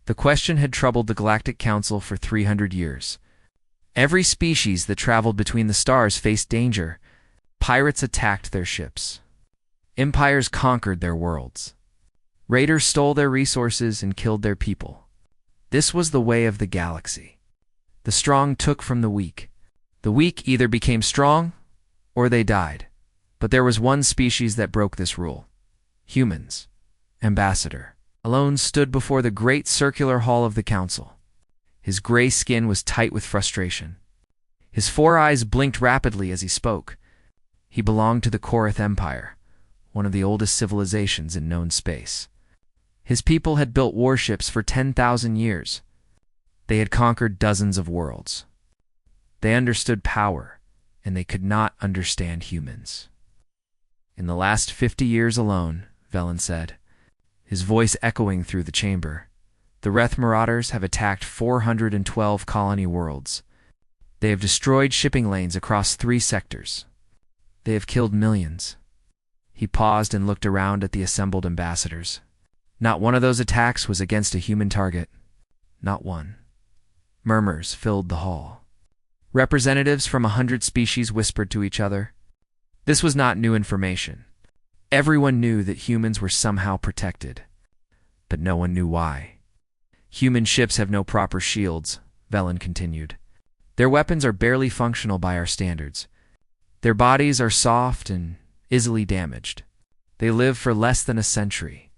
The question had troubled the Galactic Council for 300 years. Every species that traveled between the stars faced danger. Pirates attacked their ships. Empires conquered their worlds. Raiders stole their resources and killed their people. This was the way of the galaxy. The strong took from the weak. The weak either became strong or they died. But there was one species that broke this rule. Humans. Ambassador alone stood before the great circular hall of the council. His gray skin was tight with frustration. His 4 eyes blinked rapidly as he spoke. He belonged to the Korath Empire, one of the oldest civilizations in known space. His people had built warships for 10,000 years. They had conquered dozens of worlds. They understood power, and they could not understand humans. In the last 50 years alone, Velen said, his voice echoing through the chamber, the Reth Marauders have attacked 412 colony worlds. They have destroyed shipping lanes across 3 sectors. They have killed millions. He paused and looked around at the assembled ambassadors. Not one of those attacks was against a human target. Not one. Murmurs filled the hall. Representatives from 100 species whispered to each other. This was not new information. Everyone knew that humans were somehow protected, but no one knew why. Human ships have no proper shields, Velen continued. Their weapons are barely functional by our standards. Their bodies are soft and easily damaged. They live for less than a century.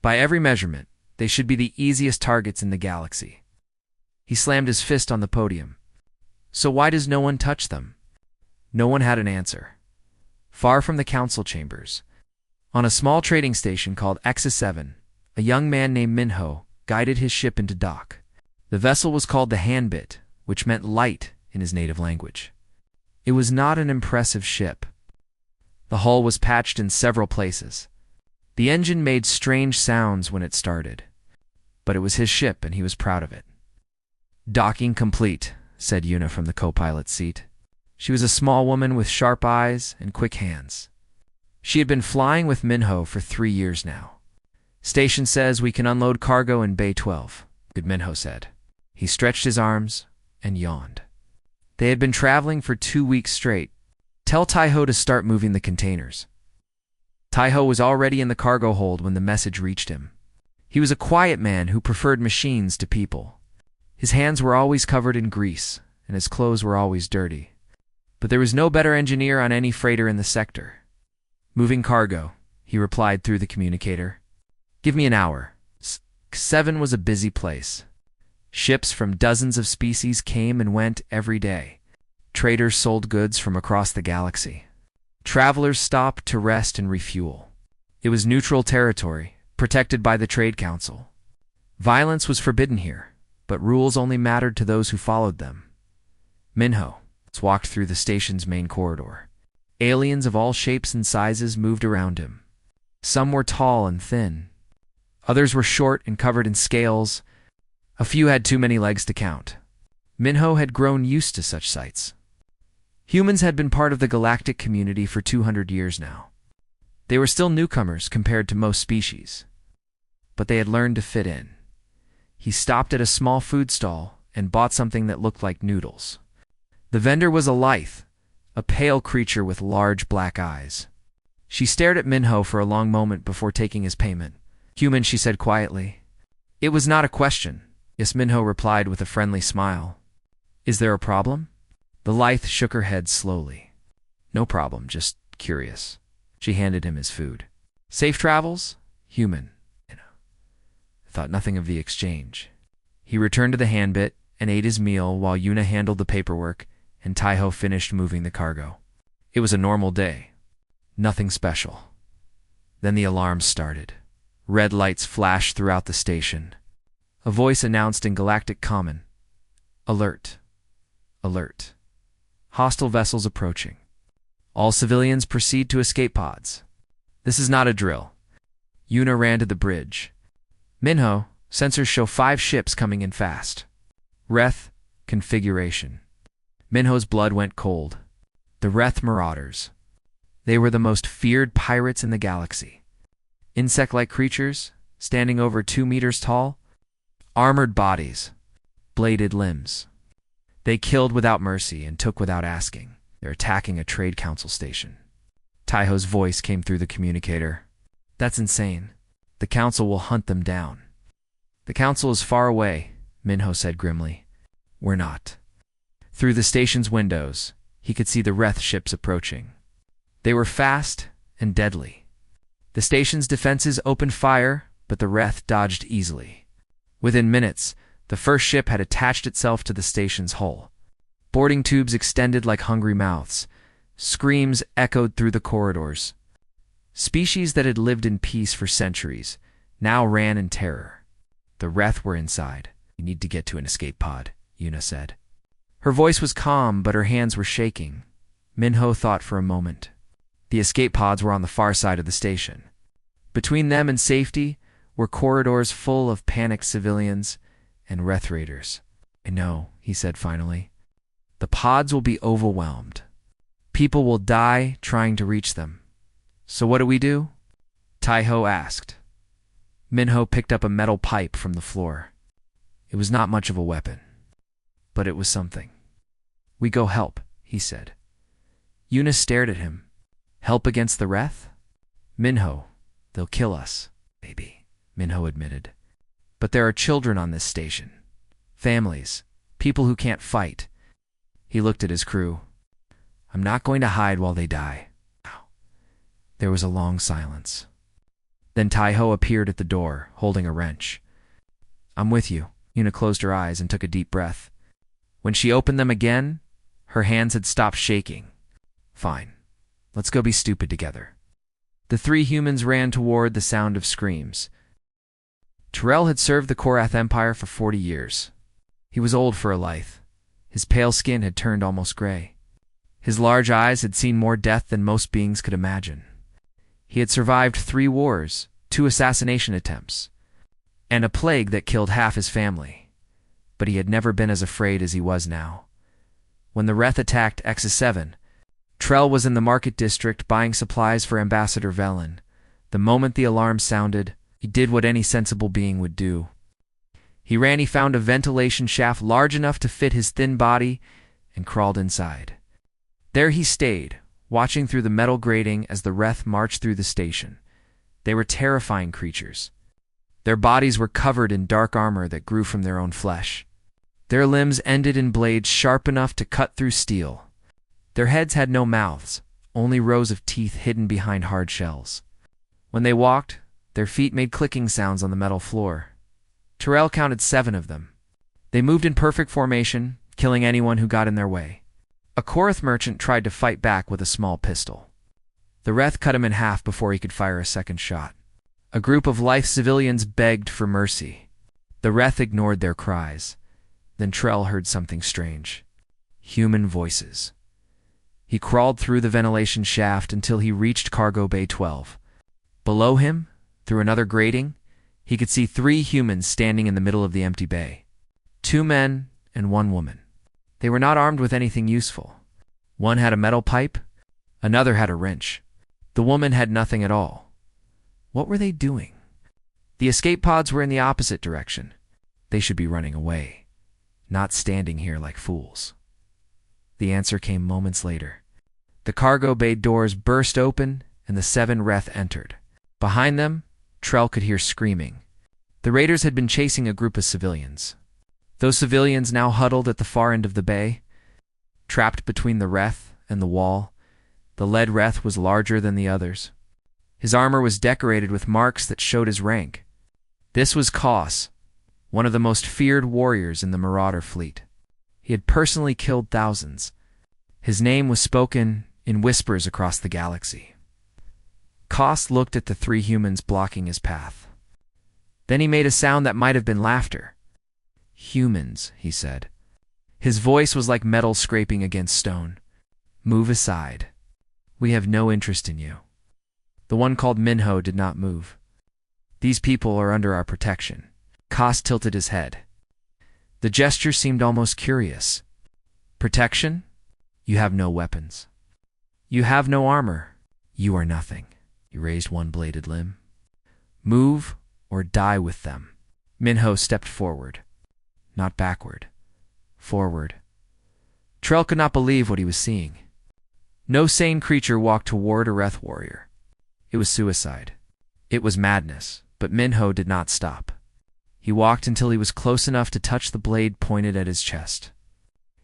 By every measurement, they should be the easiest targets in the galaxy. He slammed his fist on the podium. So why does no one touch them? No one had an answer. Far from the council chambers, on a small trading station called Axis 7, a young man named Minho guided his ship into dock. The vessel was called the Handbit, which meant light in his native language. It was not an impressive ship. The hull was patched in several places. The engine made strange sounds when it started, but it was his ship and he was proud of it. Docking complete, said Yuna from the co-pilot's seat. She was a small woman with sharp eyes and quick hands. She had been flying with Minho for 3 years now. Station says we can unload cargo in Bay 12, good Minho said. He stretched his arms and yawned. They had been traveling for 2 weeks straight. Tell Taiho to start moving the containers. Taiho was already in the cargo hold when the message reached him. He was a quiet man who preferred machines to people. His hands were always covered in grease, and his clothes were always dirty. But there was no better engineer on any freighter in the sector. Moving cargo, he replied through the communicator. Give me an hour. 7 was a busy place. Ships from dozens of species came and went every day. Traders sold goods from across the galaxy. Travelers stopped to rest and refuel. It was neutral territory, protected by the Trade Council. Violence was forbidden here, but rules only mattered to those who followed them. Minho walked through the station's main corridor. Aliens of all shapes and sizes moved around him. Some were tall and thin. Others were short and covered in scales. A few had too many legs to count. Minho had grown used to such sights. Humans had been part of the galactic community for 200 years now. They were still newcomers compared to most species, but they had learned to fit in. He stopped at a small food stall and bought something that looked like noodles. The vendor was a Lythe, a pale creature with large black eyes. She stared at Minho for a long moment before taking his payment. Human, she said quietly. It was not a question. Yes, Minho replied with a friendly smile. Is there a problem? The Lythe shook her head slowly. No problem, just curious. She handed him his food. Safe travels? Human. Thought nothing of the exchange. He returned to the handbit and ate his meal while Yuna handled the paperwork and Taiho finished moving the cargo. It was a normal day. Nothing special. Then the alarms started. Red lights flashed throughout the station. A voice announced in Galactic Common, Alert. Alert. Hostile vessels approaching. All civilians proceed to escape pods. This is not a drill. Yuna ran to the bridge. Minho, sensors show 5 ships coming in fast. Reth, configuration. Minho's blood went cold. The Reth Marauders. They were the most feared pirates in the galaxy. Insect-like creatures, standing over 2 meters tall, Armored bodies, bladed limbs. They killed without mercy and took without asking. They're attacking a trade council station. Taiho's voice came through the communicator. That's insane. The council will hunt them down. The council is far away, Minho said grimly. We're not. Through the station's windows, he could see the Wraith ships approaching. They were fast and deadly. The station's defenses opened fire, but the Wraith dodged easily. Within minutes, the first ship had attached itself to the station's hull. Boarding tubes extended like hungry mouths. Screams echoed through the corridors. Species that had lived in peace for centuries now ran in terror. The Wraith were inside. You need to get to an escape pod, Yuna said. Her voice was calm, but her hands were shaking. Minho thought for a moment. The escape pods were on the far side of the station. Between them and safety were corridors full of panicked civilians and Wraith raiders. I know, he said finally. The pods will be overwhelmed. People will die trying to reach them. So what do? Taiho asked. Minho picked up a metal pipe from the floor. It was not much of a weapon, but it was something. We go help, he said. Yuna stared at him. Help against the Wraith? Minho, they'll kill us. Maybe, Minho admitted. But there are children on this station. Families. People who can't fight. He looked at his crew. I'm not going to hide while they die. There was a long silence. Then Taiho appeared at the door, holding a wrench. I'm with you. Yuna closed her eyes and took a deep breath. When she opened them again, her hands had stopped shaking. Fine. Let's go be stupid together. The three humans ran toward the sound of screams. Terrell had served the Korath Empire for 40 years. He was old for a Lyth. His pale skin had turned almost gray. His large eyes had seen more death than most beings could imagine. He had survived 3 wars, 2 assassination attempts, and a plague that killed half his family. But he had never been as afraid as he was now. When the Wraith attacked X7, Trell was in the market district buying supplies for Ambassador Velen. The moment the alarm sounded, he did what any sensible being would do. He found a ventilation shaft large enough to fit his thin body, and crawled inside. There he stayed, watching through the metal grating as the Wraith marched through the station. They were terrifying creatures. Their bodies were covered in dark armor that grew from their own flesh. Their limbs ended in blades sharp enough to cut through steel. Their heads had no mouths, only rows of teeth hidden behind hard shells. When they walked, their feet made clicking sounds on the metal floor. Terrell counted 7 of them. They moved in perfect formation, killing anyone who got in their way. A Korath merchant tried to fight back with a small pistol. The Wraith cut him in half before he could fire a second shot. A group of Lyth civilians begged for mercy. The Wraith ignored their cries. Then Trell heard something strange. Human voices. He crawled through the ventilation shaft until he reached Cargo Bay 12. Below him, through another grating, he could see 3 humans standing in the middle of the empty bay. 2 men and 1 woman. They were not armed with anything useful. One had a metal pipe, another had a wrench. The woman had nothing at all. What were they doing? The escape pods were in the opposite direction. They should be running away, not standing here like fools. The answer came moments later. The cargo bay doors burst open and the 7 Wraith entered. Behind them, Trell could hear screaming. The raiders had been chasing a group of civilians. Those civilians now huddled at the far end of the bay. Trapped between the Wraith and the wall, the lead Wraith was larger than the others. His armor was decorated with marks that showed his rank. This was Kos, one of the most feared warriors in the Marauder fleet. He had personally killed thousands. His name was spoken in whispers across the galaxy. Kos looked at the 3 humans blocking his path. Then he made a sound that might have been laughter. Humans, he said. His voice was like metal scraping against stone. Move aside. We have no interest in you. The one called Minho did not move. These people are under our protection. Kos tilted his head. The gesture seemed almost curious. Protection? You have no weapons. You have no armor. You are nothing. He raised one bladed limb. Move or die with them. Minho stepped forward. Not backward. Forward. Trell could not believe what he was seeing. No sane creature walked toward a Reth warrior. It was suicide. It was madness, but Minho did not stop. He walked until he was close enough to touch the blade pointed at his chest.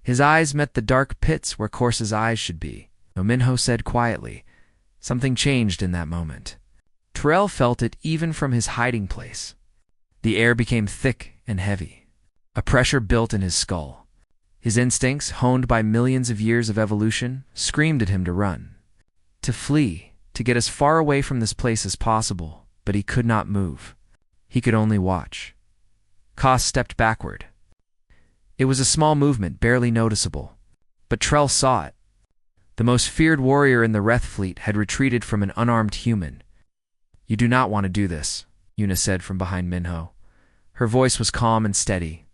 His eyes met the dark pits where Korsa's eyes should be. No, Minho said quietly. Something changed in that moment. Trell felt it even from his hiding place. The air became thick and heavy. A pressure built in his skull. His instincts, honed by millions of years of evolution, screamed at him to run, to flee, to get as far away from this place as possible, but he could not move. He could only watch. Koss stepped backward. It was a small movement, barely noticeable, but Trell saw it. The most feared warrior in the Reth fleet had retreated from an unarmed human. "You do not want to do this," Yuna said from behind Minho. Her voice was calm and steady.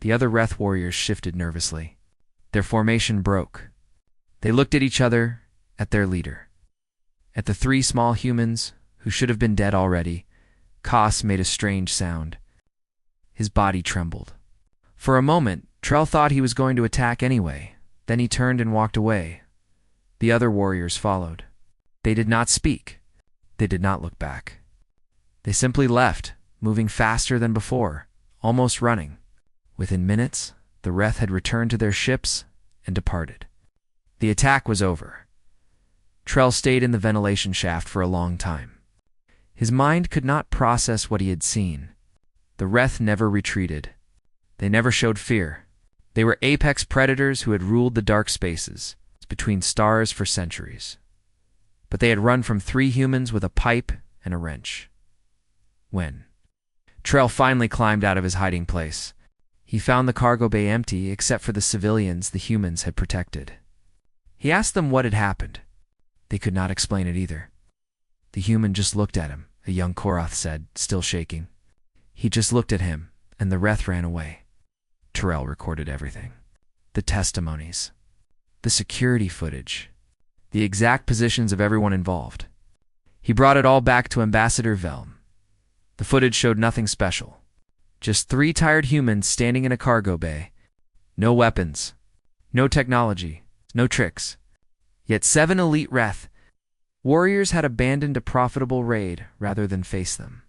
The other Reth warriors shifted nervously. Their formation broke. They looked at each other, at their leader. At the three small humans, who should have been dead already, Koss made a strange sound. His body trembled. For a moment, Trell thought he was going to attack anyway. Then he turned and walked away. The other warriors followed. They did not speak. They did not look back. They simply left, moving faster than before, almost running. Within minutes, the Reth had returned to their ships and departed. The attack was over. Trell stayed in the ventilation shaft for a long time. His mind could not process what he had seen. The Reth never retreated. They never showed fear. They were apex predators who had ruled the dark spaces between stars for centuries. But they had run from three humans with a pipe and a wrench. When Trell finally climbed out of his hiding place, he found the cargo bay empty except for the civilians the humans had protected. He asked them what had happened. They could not explain it either. The human just looked at him, a young Koroth said, still shaking. He just looked at him, and the Reth ran away. Trell recorded everything. The testimonies. The security footage. The exact positions of everyone involved. He brought it all back to Ambassador Velm. The footage showed nothing special. Just three tired humans standing in a cargo bay. No weapons. No technology. No tricks. Yet 7 elite Reth warriors had abandoned a profitable raid rather than face them.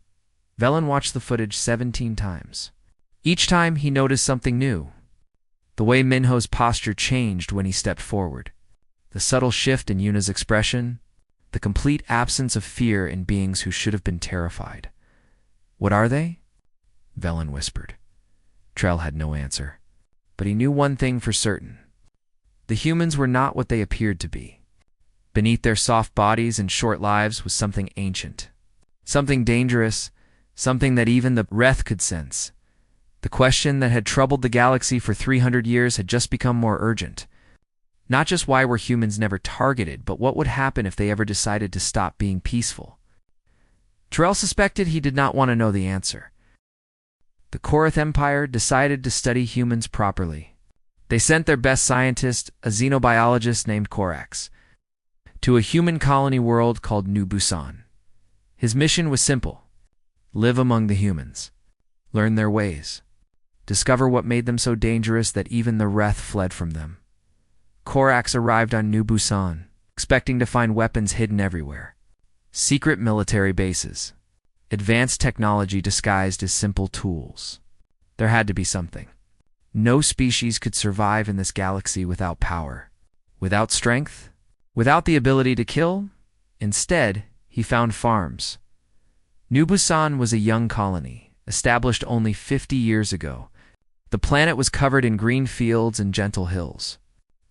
Velen watched the footage 17 times. Each time he noticed something new. The way Minho's posture changed when he stepped forward. The subtle shift in Yuna's expression. The complete absence of fear in beings who should have been terrified. What are they? Velen whispered. Trell had no answer. But he knew one thing for certain. The humans were not what they appeared to be. Beneath their soft bodies and short lives was something ancient. Something dangerous. Something that even the Reth could sense. The question that had troubled the galaxy for 300 years had just become more urgent. Not just why were humans never targeted, but what would happen if they ever decided to stop being peaceful. Trell suspected he did not want to know the answer. The Koroth Empire decided to study humans properly. They sent their best scientist, a xenobiologist named Korax, to a human colony world called New Busan. His mission was simple. Live among the humans. Learn their ways. Discover what made them so dangerous that even the Reth fled from them. Korax arrived on New Busan, expecting to find weapons hidden everywhere. Secret military bases. Advanced technology disguised as simple tools. There had to be something. No species could survive in this galaxy without power, without strength, without the ability to kill. Instead, he found farms. New Busan was a young colony, established only 50 years ago. The planet was covered in green fields and gentle hills.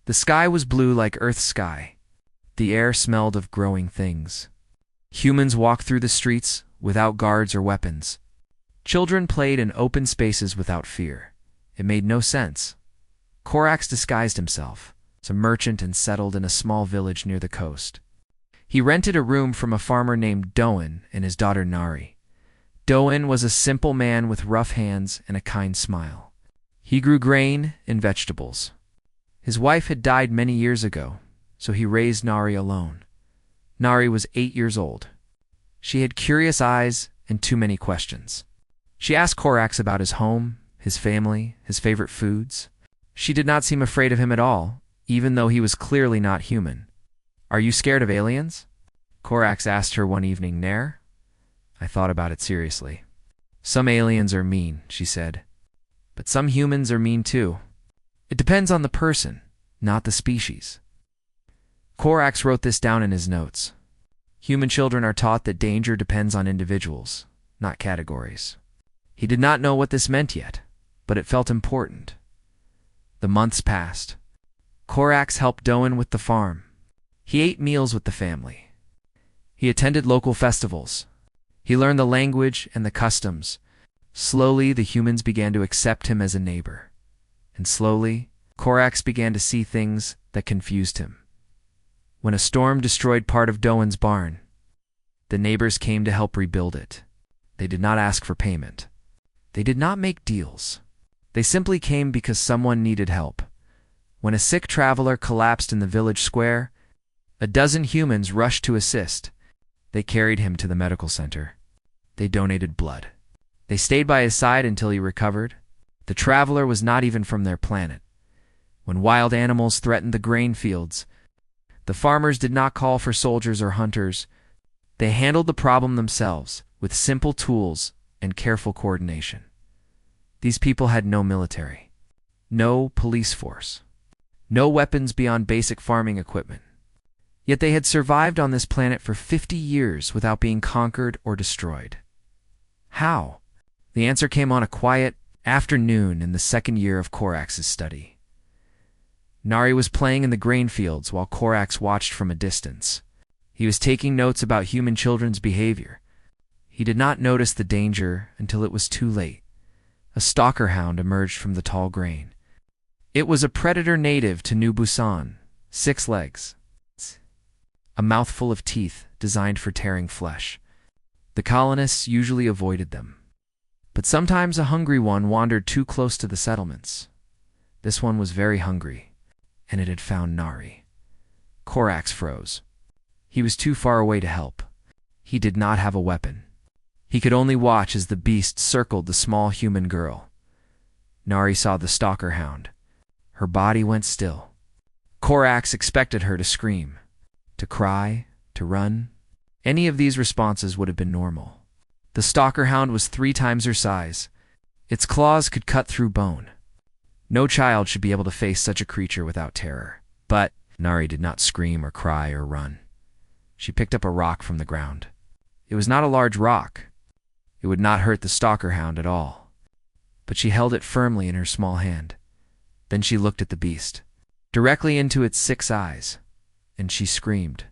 The sky was blue like Earth's sky. The air smelled of growing things. Humans walked through the streets without guards or weapons. Children played in open spaces without fear. It made no sense. Korax disguised himself as a merchant and settled in a small village near the coast. He rented a room from a farmer named Doan and his daughter Nari. Doan was a simple man with rough hands and a kind smile. He grew grain and vegetables. His wife had died many years ago, so he raised Nari alone. Nari was 8 years old. She had curious eyes and too many questions. She asked Korax about his home, his family, his favorite foods. She did not seem afraid of him at all, even though he was clearly not human. "Are you scared of aliens?" Korax asked her one evening. "Nair?" I thought about it seriously. "Some aliens are mean," she said. "But some humans are mean too. It depends on the person, not the species." Korax wrote this down in his notes. Human children are taught that danger depends on individuals, not categories. He did not know what this meant yet, but it felt important. The months passed. Korax helped Doan with the farm. He ate meals with the family. He attended local festivals. He learned the language and the customs. Slowly, the humans began to accept him as a neighbor. And slowly, Korax began to see things that confused him. When a storm destroyed part of Doan's barn, the neighbors came to help rebuild it. They did not ask for payment. They did not make deals. They simply came because someone needed help. When a sick traveler collapsed in the village square, a dozen humans rushed to assist. They carried him to the medical center. They donated blood. They stayed by his side until he recovered. The traveler was not even from their planet. When wild animals threatened the grain fields, the farmers did not call for soldiers or hunters. They handled the problem themselves with simple tools and careful coordination. These people had no military, no police force, no weapons beyond basic farming equipment. Yet they had survived on this planet for 50 years without being conquered or destroyed. How? The answer came on a quiet afternoon in the second year of Korax's study. Nari was playing in the grain fields while Korax watched from a distance. He was taking notes about human children's behavior. He did not notice the danger until it was too late. A stalker hound emerged from the tall grain. It was a predator native to New Busan, 6 legs, a mouthful of teeth designed for tearing flesh. The colonists usually avoided them. But sometimes a hungry one wandered too close to the settlements. This one was very hungry, and it had found Nari. Korax froze. He was too far away to help. He did not have a weapon. He could only watch as the beast circled the small human girl. Nari saw the stalker hound. Her body went still. Korax expected her to scream, to cry, to run. Any of these responses would have been normal. The stalker hound was 3 times her size. Its claws could cut through bone. No child should be able to face such a creature without terror. But Nari did not scream or cry or run. She picked up a rock from the ground. It was not a large rock. It would not hurt the stalker hound at all. But she held it firmly in her small hand. Then she looked at the beast, directly into its 6 eyes, and she screamed.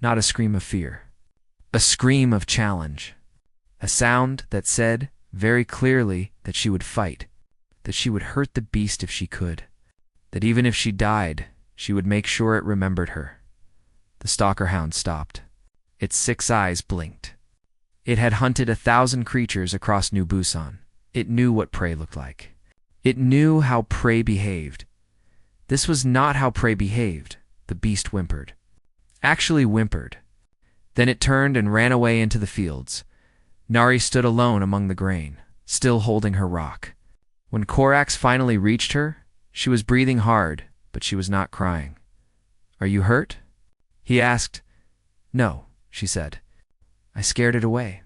Not a scream of fear. A scream of challenge. A sound that said very clearly that she would fight, that she would hurt the beast if she could, that even if she died, she would make sure it remembered her. The stalker hound stopped. Its 6 eyes blinked. It had hunted 1,000 creatures across New Busan. It knew what prey looked like. It knew how prey behaved. This was not how prey behaved, the beast whimpered. Actually whimpered. Then it turned and ran away into the fields. Nari stood alone among the grain, still holding her rock. When Korax finally reached her, she was breathing hard, but she was not crying. "Are you hurt?" he asked. "No," she said. "I scared it away."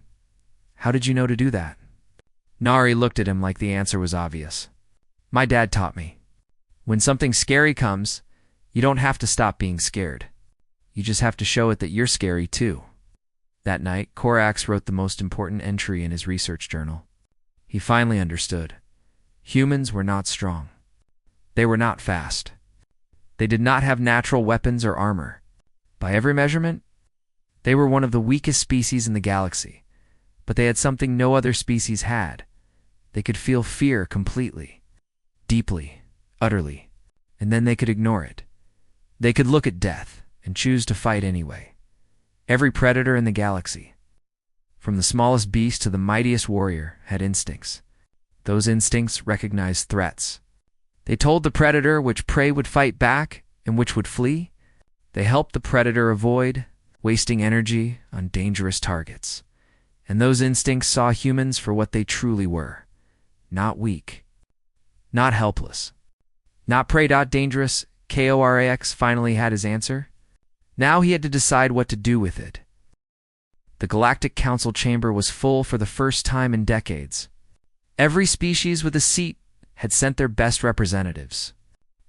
"How did you know to do that?" Nari looked at him like the answer was obvious. "My dad taught me. When something scary comes, you don't have to stop being scared. You just have to show it that you're scary too." That night, Korax wrote the most important entry in his research journal. He finally understood. Humans were not strong. They were not fast. They did not have natural weapons or armor. By every measurement, they were one of the weakest species in the galaxy. But they had something no other species had. They could feel fear completely, deeply, utterly, and then they could ignore it. They could look at death and choose to fight anyway. Every predator in the galaxy, from the smallest beast to the mightiest warrior, had instincts. Those instincts recognized threats. They told the predator which prey would fight back and which would flee. They helped the predator avoid wasting energy on dangerous targets. And those instincts saw humans for what they truly were. Not weak. Not helpless. Not prey. Dangerous. Korax finally had his answer. Now he had to decide what to do with it. The Galactic Council chamber was full for the first time in decades. Every species with a seat had sent their best representatives.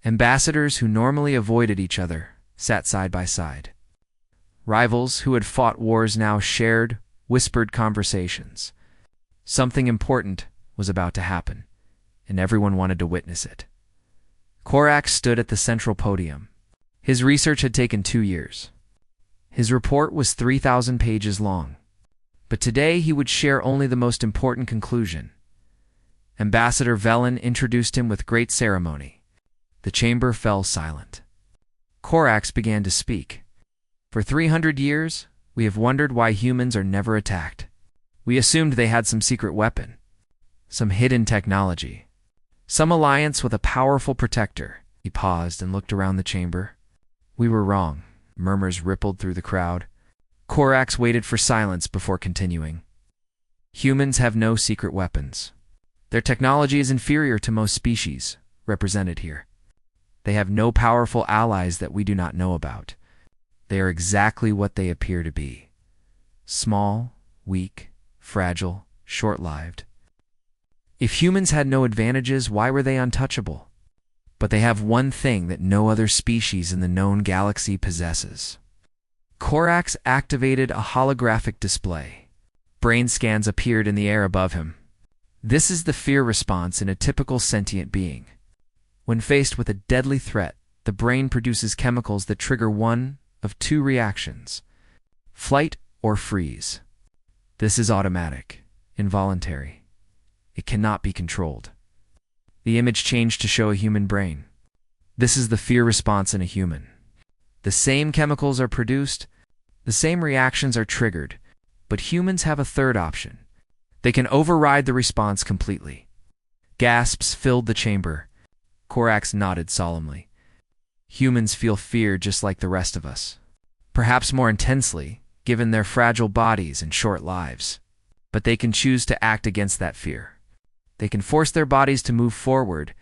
Ambassadors who normally avoided each other sat side by side. Rivals who had fought wars now shared, whispered conversations. Something important was about to happen, and everyone wanted to witness it. Korax stood at the central podium. His research had taken 2 years. His report was 3,000 pages long. But today he would share only the most important conclusion. Ambassador Velen introduced him with great ceremony. The chamber fell silent. Korax began to speak. For 300 years, we have wondered why humans are never attacked. We assumed they had some secret weapon, some hidden technology, some alliance with a powerful protector. He paused and looked around the chamber. We were wrong. Murmurs rippled through the crowd. Korax waited for silence before continuing. Humans have no secret weapons. Their technology is inferior to most species represented here. They have no powerful allies that we do not know about. They are exactly what they appear to be. Small, weak, fragile, short-lived. If humans had no advantages, why were they untouchable? But they have one thing that no other species in the known galaxy possesses. Korax activated a holographic display. Brain scans appeared in the air above him. This is the fear response in a typical sentient being. When faced with a deadly threat, the brain produces chemicals that trigger one of 2 reactions: flight or freeze. This is automatic, involuntary. It cannot be controlled. The image changed to show a human brain. This is the fear response in a human. The same chemicals are produced, the same reactions are triggered, but humans have a third option. They can override the response completely. Gasps filled the chamber. Korax nodded solemnly. Humans feel fear just like the rest of us. Perhaps more intensely, given their fragile bodies and short lives. But they can choose to act against that fear. They can force their bodies to move forward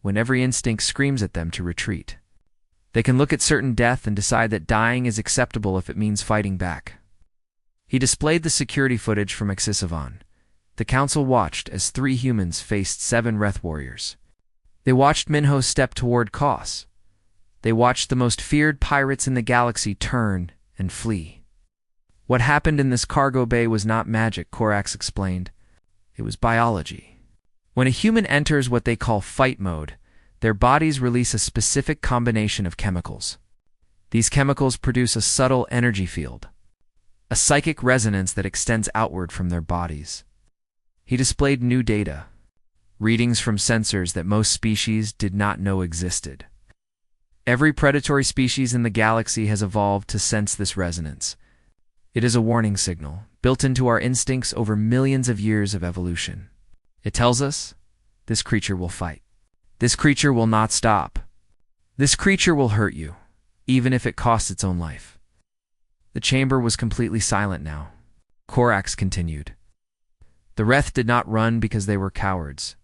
when every instinct screams at them to retreat. They can look at certain death and decide that dying is acceptable if it means fighting back. He displayed the security footage from Exisavon. The council watched as 3 humans faced 7 Wrath warriors. They watched Minho step toward Kos. They watched the most feared pirates in the galaxy turn and flee. What happened in this cargo bay was not magic, Korax explained. It was biology. When a human enters what they call fight mode, their bodies release a specific combination of chemicals. These chemicals produce a subtle energy field, a psychic resonance that extends outward from their bodies. He displayed new data, readings from sensors that most species did not know existed. Every predatory species in the galaxy has evolved to sense this resonance. It is a warning signal, built into our instincts over millions of years of evolution. It tells us, this creature will fight. This creature will not stop. This creature will hurt you, even if it costs its own life. The chamber was completely silent now. Korax continued. The Wrath did not run because they were cowards.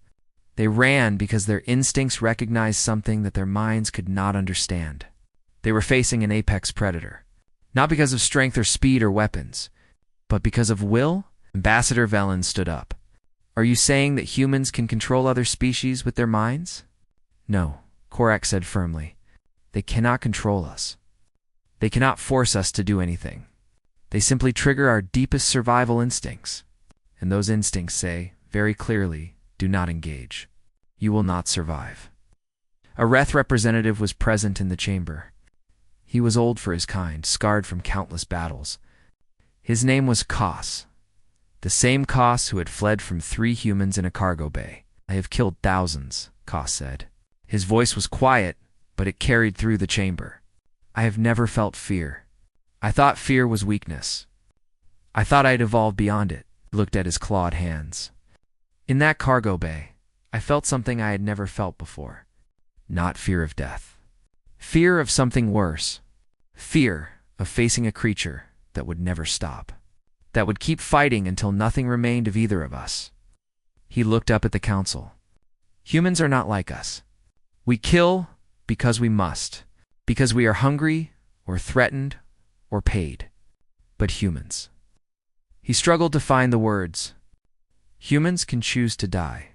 They ran because their instincts recognized something that their minds could not understand. They were facing an apex predator. Not because of strength or speed or weapons, but because of will. Ambassador Velen stood up. Are you saying that humans can control other species with their minds? No, Korax said firmly. They cannot control us. They cannot force us to do anything. They simply trigger our deepest survival instincts. And those instincts say, very clearly, do not engage. You will not survive. A Wrath representative was present in the chamber. He was old for his kind, scarred from countless battles. His name was Kos. The same Kos who had fled from 3 humans in a cargo bay. I have killed thousands, Kos said. His voice was quiet, but it carried through the chamber. I have never felt fear. I thought fear was weakness. I thought I'd evolved beyond it. He looked at his clawed hands. In that cargo bay, I felt something I had never felt before. Not fear of death. Fear of something worse. Fear of facing a creature that would never stop. that would keep fighting until nothing remained of either of us. He looked up at the council. Humans are not like us. We kill because we must, because we are hungry or threatened or paid. But humans. He struggled to find the words. Humans can choose to die.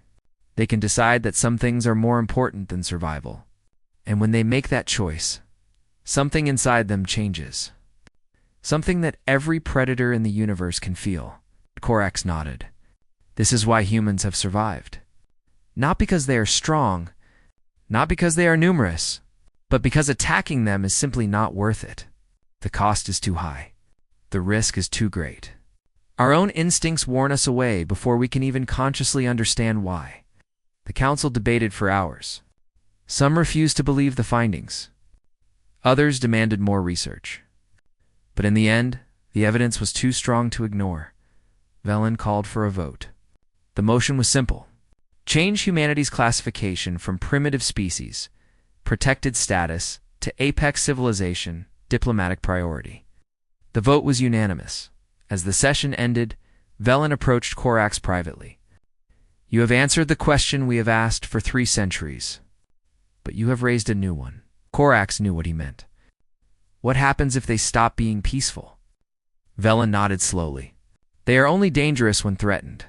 They can decide that some things are more important than survival. And when they make that choice, something inside them changes. Something that every predator in the universe can feel. Corax nodded. This is why humans have survived. Not because they are strong, not because they are numerous, but because attacking them is simply not worth it. The cost is too high. The risk is too great. Our own instincts warn us away before we can even consciously understand why. The council debated for hours. Some refused to believe the findings. Others demanded more research. But in the end, the evidence was too strong to ignore. Velen called for a vote. The motion was simple. Change humanity's classification from primitive species, protected status, to apex civilization, diplomatic priority. The vote was unanimous. As the session ended, Velen approached Corax privately. You have answered the question we have asked for 3 centuries, but you have raised a new one. Corax knew what he meant. What happens if they stop being peaceful? Velen nodded slowly. They are only dangerous when threatened.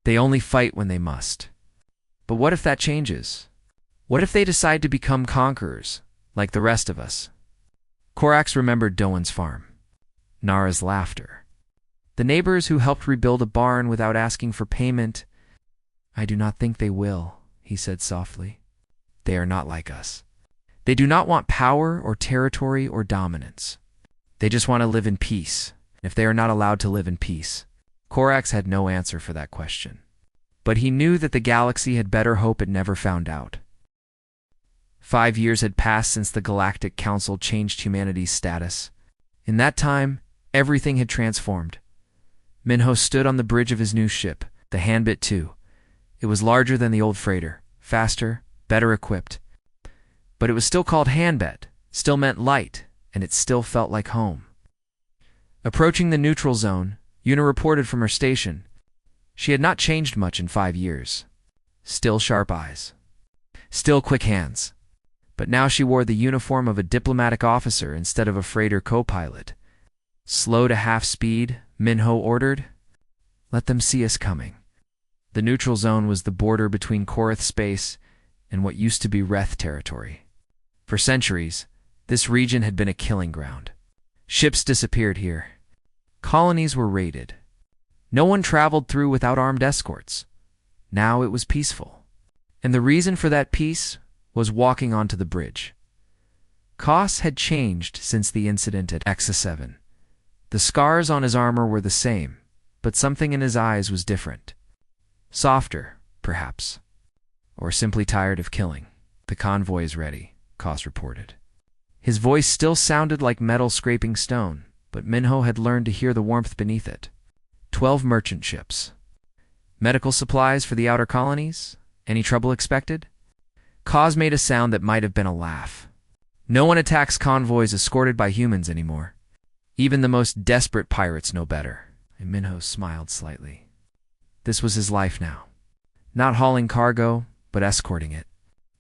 They only fight when they must. But what if that changes? What if they decide to become conquerors, like the rest of us? Corax remembered Doan's farm. Nara's laughter. The neighbors who helped rebuild a barn without asking for payment. I do not think they will, he said softly. They are not like us. They do not want power or territory or dominance. They just want to live in peace. If they are not allowed to live in peace, Corax had no answer for that question. But he knew that the galaxy had better hope it never found out. 5 years had passed since the Galactic Council changed humanity's status. In that time, everything had transformed. Minho stood on the bridge of his new ship, the Handbit 2. It was larger than the old freighter, faster, better equipped. But it was still called Handbit, still meant light, and it still felt like home. Approaching the neutral zone, Una reported from her station. She had not changed much in 5 years. Still sharp eyes. Still quick hands. But now she wore the uniform of a diplomatic officer instead of a freighter co-pilot. Slow to half speed, Minho ordered. Let them see us coming. The neutral zone was the border between Korath space and what used to be Reth territory. For centuries, this region had been a killing ground. Ships disappeared here. Colonies were raided. No one traveled through without armed escorts. Now it was peaceful. And the reason for that peace was walking onto the bridge. Kos had changed since the incident at Exa 7. The scars on his armor were the same, but something in his eyes was different. Softer, perhaps. Or simply tired of killing. The convoy is ready, Kos reported. His voice still sounded like metal scraping stone, but Minho had learned to hear the warmth beneath it. 12 merchant ships. Medical supplies for the outer colonies? Any trouble expected? Kos made a sound that might have been a laugh. No one attacks convoys escorted by humans anymore. Even the most desperate pirates know better. And Minho smiled slightly. This was his life now. Not hauling cargo, but escorting it.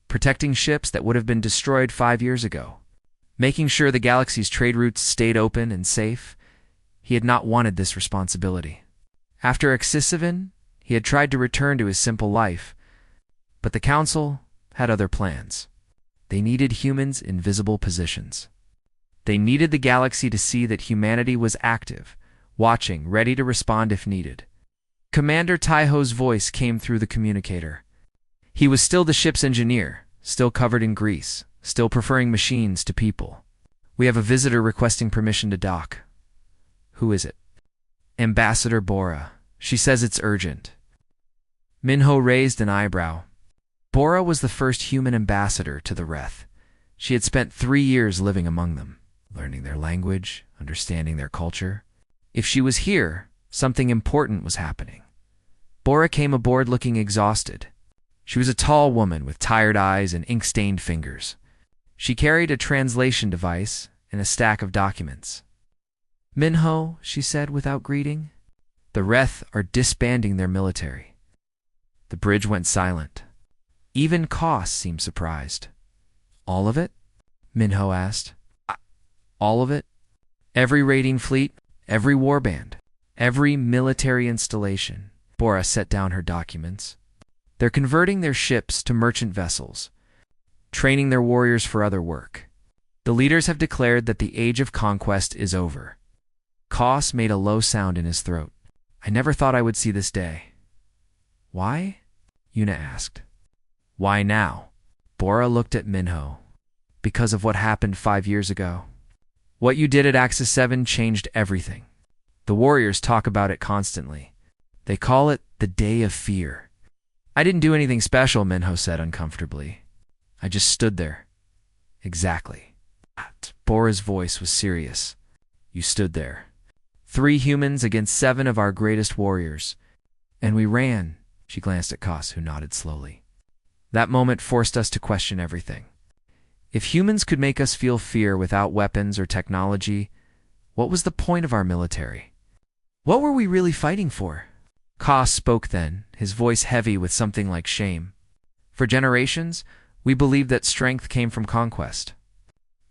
Protecting ships that would have been destroyed 5 years ago. Making sure the galaxy's trade routes stayed open and safe. He had not wanted this responsibility. After Exisivin, he had tried to return to his simple life. But the Council had other plans. They needed humans in visible positions. They needed the galaxy to see that humanity was active, watching, ready to respond if needed. Commander Taiho's voice came through the communicator. He was still the ship's engineer, still covered in grease, still preferring machines to people. We have a visitor requesting permission to dock. Who is it? Ambassador Bora. She says it's urgent. Minho raised an eyebrow. Bora was the first human ambassador to the Reth. She had spent 3 years living among them, learning their language, understanding their culture. If she was here, something important was happening. Bora came aboard looking exhausted. She was a tall woman with tired eyes and ink-stained fingers. She carried a translation device and a stack of documents. Minho, she said without greeting. The Reth are disbanding their military. The bridge went silent. Even Koss seemed surprised. All of it? Minho asked. All of it? Every raiding fleet, every warband, every military installation. Bora set down her documents. They're converting their ships to merchant vessels, training their warriors for other work. The leaders have declared that the age of conquest is over. Koss made a low sound in his throat. I never thought I would see this day. Why? Yuna asked. Why now? Bora looked at Minho. Because of what happened 5 years ago. What you did at Axis 7 changed everything. The warriors talk about it constantly. They call it the Day of Fear. I didn't do anything special, Minho said uncomfortably. I just stood there. Exactly. Bora's voice was serious. You stood there. 3 humans against 7 of our greatest warriors. And we ran. She glanced at Koss, who nodded slowly. That moment forced us to question everything. If humans could make us feel fear without weapons or technology, what was the point of our military? What were we really fighting for? Koss spoke then, his voice heavy with something like shame. For generations, we believed that strength came from conquest.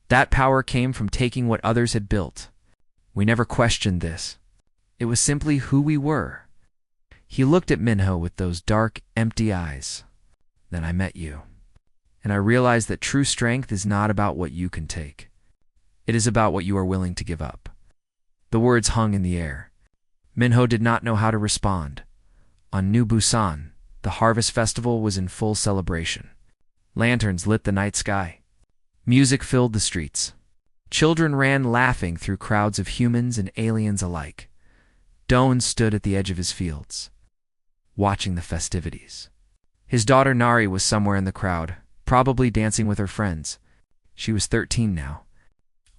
That power came from taking what others had built. We never questioned this. It was simply who we were. He looked at Minho with those dark, empty eyes. Then I met you. And I realized that true strength is not about what you can take. It is about what you are willing to give up. The words hung in the air. Minho did not know how to respond. On New Busan, the harvest festival was in full celebration. Lanterns lit the night sky. Music filled the streets. Children ran laughing through crowds of humans and aliens alike. Doan stood at the edge of his fields, watching the festivities. His daughter Nari was somewhere in the crowd, probably dancing with her friends. She was 13 now,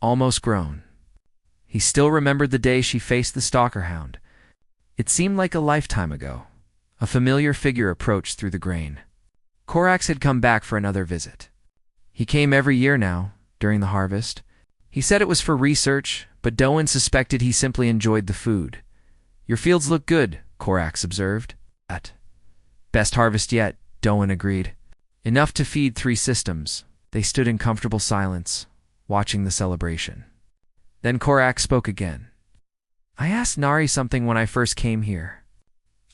almost grown. He still remembered the day she faced the stalker hound. It seemed like a lifetime ago. A familiar figure approached through the grain. Korax had come back for another visit. He came every year now, during the harvest. He said it was for research, but Doan suspected he simply enjoyed the food. Your fields look good, Korax observed. Best harvest yet, Doan agreed. Enough to feed 3 systems. They stood in comfortable silence, watching the celebration. Then Korax spoke again. I asked Nari something when I first came here.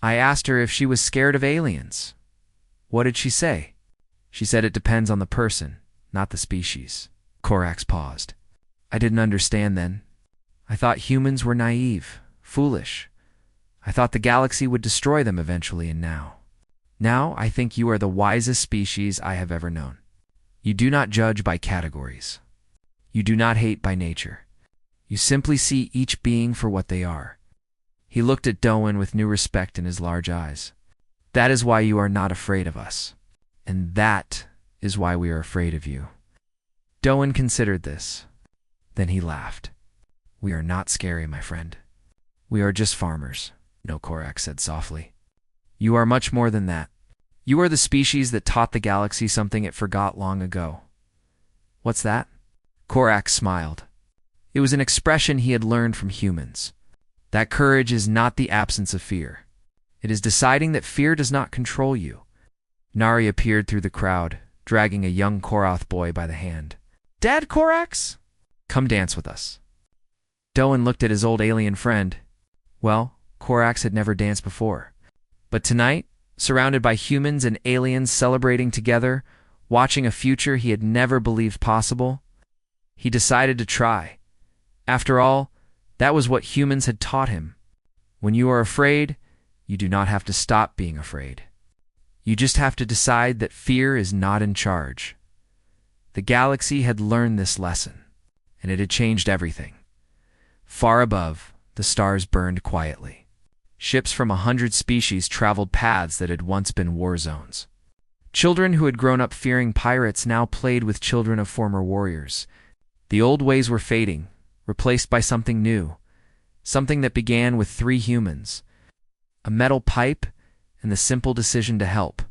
I asked her if she was scared of aliens. What did she say? She said it depends on the person, not the species. Korax paused. I didn't understand then. I thought humans were naive, foolish. I thought the galaxy would destroy them eventually, and now I think you are the wisest species I have ever known. You do not judge by categories. You do not hate by nature. You simply see each being for what they are. He looked at Doan with new respect in his large eyes. That is why you are not afraid of us. And that is why we are afraid of you. Doan considered this. Then he laughed. We are not scary, my friend. We are just farmers, No Korax said softly. You are much more than that. You are the species that taught the galaxy something it forgot long ago. What's that? Korax smiled. It was an expression he had learned from humans. That courage is not the absence of fear. It is deciding that fear does not control you. Nari appeared through the crowd, dragging a young Korath boy by the hand. Dad, Korax? Come dance with us. Doan looked at his old alien friend. Well, Korax had never danced before. But tonight, surrounded by humans and aliens celebrating together, watching a future he had never believed possible, he decided to try. After all, that was what humans had taught him. When you are afraid, you do not have to stop being afraid. You just have to decide that fear is not in charge. The galaxy had learned this lesson, and it had changed everything. Far above, the stars burned quietly. Ships from 100 species traveled paths that had once been war zones. Children who had grown up fearing pirates now played with children of former warriors. The old ways were fading, replaced by something new, something that began with 3 humans, a metal pipe, and the simple decision to help.